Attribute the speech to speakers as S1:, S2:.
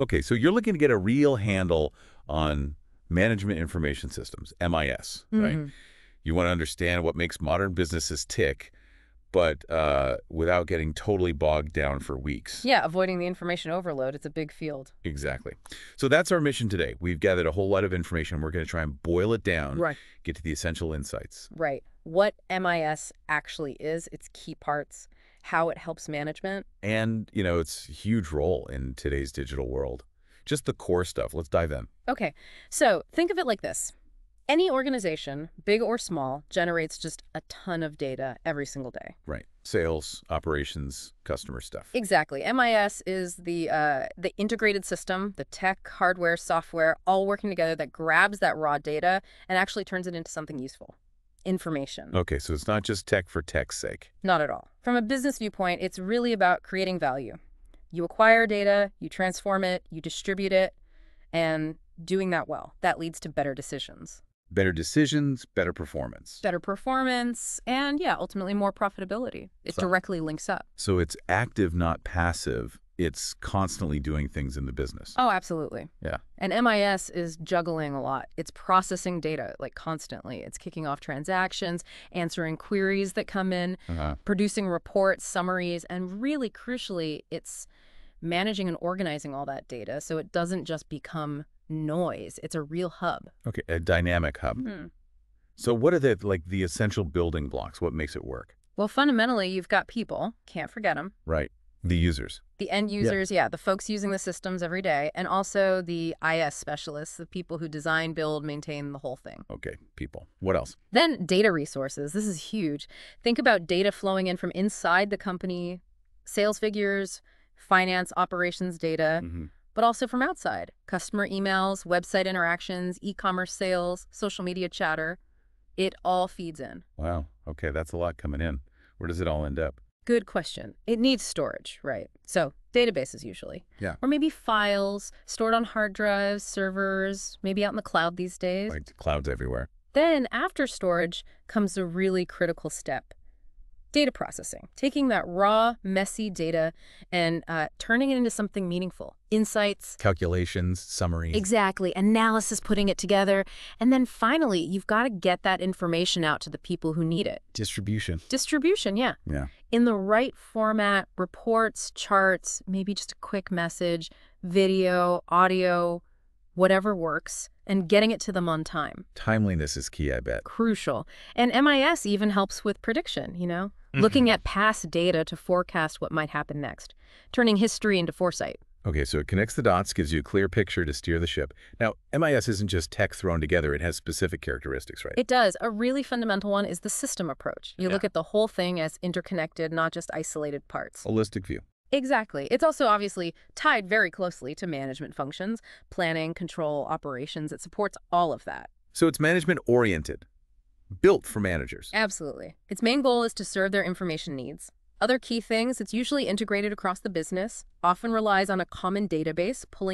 S1: Okay, so you're looking to get a real handle on management information systems, MIS, right?
S2: Hmm.
S1: You want to understand what makes modern businesses tick, but without getting totally bogged down for weeks.
S2: Yeah, avoiding the information overload. It's a big field.
S1: Exactly. So that's our mission today. We've gathered a whole lot of information. We're going to try and boil it down,
S2: Right.
S1: get to the essential insights.
S2: Right. What MIS actually is, its key parts, how it helps management.
S1: And, its huge role in today's digital world. Just the core stuff. Let's dive in.
S2: Okay, so think of it like this. Any organization, big or small, generates just a ton of data every single day.
S1: Right. Sales, operations, customer stuff.
S2: Exactly. MIS is the integrated system, the tech, hardware, software, all working together that grabs that raw data and actually turns it into something useful. Information.
S1: Okay, so it's not just tech for tech's sake.
S2: Not at all. From a business viewpoint, it's really about creating value. You acquire data, you transform it, you distribute it, and doing that well. That leads to better decisions.
S1: Better decisions, better performance.
S2: Better performance, and yeah, ultimately more profitability. It
S1: So-
S2: directly links up.
S1: So it's active, not passive. It's constantly doing things in the business.
S2: Oh, absolutely.
S1: Yeah.
S2: And MIS is juggling a lot. It's processing data, like constantly. It's kicking off transactions, answering queries that come in,
S1: Uh-huh.
S2: producing reports, summaries, and really crucially, it's managing and organizing all that data so it doesn't just become noise. It's a real hub.
S1: Okay, a dynamic hub. So what are the essential building blocks? What makes it work?
S2: Well, fundamentally, you've got people, can't forget them,
S1: Right. The users.
S2: the end users, yeah, the folks using the systems every day, and also the IS specialists, the people who design, build, maintain the whole thing.
S1: Okay, people. What else?
S2: Then data resources. This is huge. Think about data flowing in from inside the company, sales figures, finance operations data,
S1: Mm-hmm.
S2: but also from outside. Customer emails, website interactions, e-commerce sales, social media chatter. It all feeds in.
S1: Wow. Okay, that's a lot coming in. Where does it all end up?
S2: Good question. It needs storage, right? So databases usually.
S1: Yeah.
S2: Or maybe files stored on hard drives, servers, maybe out in the cloud these days.
S1: Like clouds everywhere.
S2: Then after storage comes a really critical step. Data processing, taking that raw, messy data and turning it into something meaningful. Insights.
S1: Calculations, summaries.
S2: Exactly. Analysis, putting it together. And then finally, you've got to get that information out to the people who need it.
S1: Distribution.
S2: Distribution, yeah.
S1: Yeah.
S2: In the right format, reports, charts, maybe just a quick message, video, audio, whatever works, and getting it to them on time.
S1: Timeliness is key, I bet.
S2: Crucial. And MIS even helps with prediction, looking at past data to forecast what might happen next, turning history into foresight.
S1: Okay, so it connects the dots, gives you a clear picture to steer the ship. Now, MIS isn't just tech thrown together. It has specific characteristics, right?
S2: It does. A really fundamental one is the system approach. You look
S1: Yeah.
S2: at the whole thing as interconnected, not just isolated parts.
S1: Holistic view.
S2: Exactly. It's also obviously tied very closely to management functions, planning, control, operations. It supports all of that.
S1: So it's management-oriented, built for managers.
S2: Absolutely. Its main goal is to serve their information needs. Other key things, it's usually integrated across the business, often relies on a common database, pulling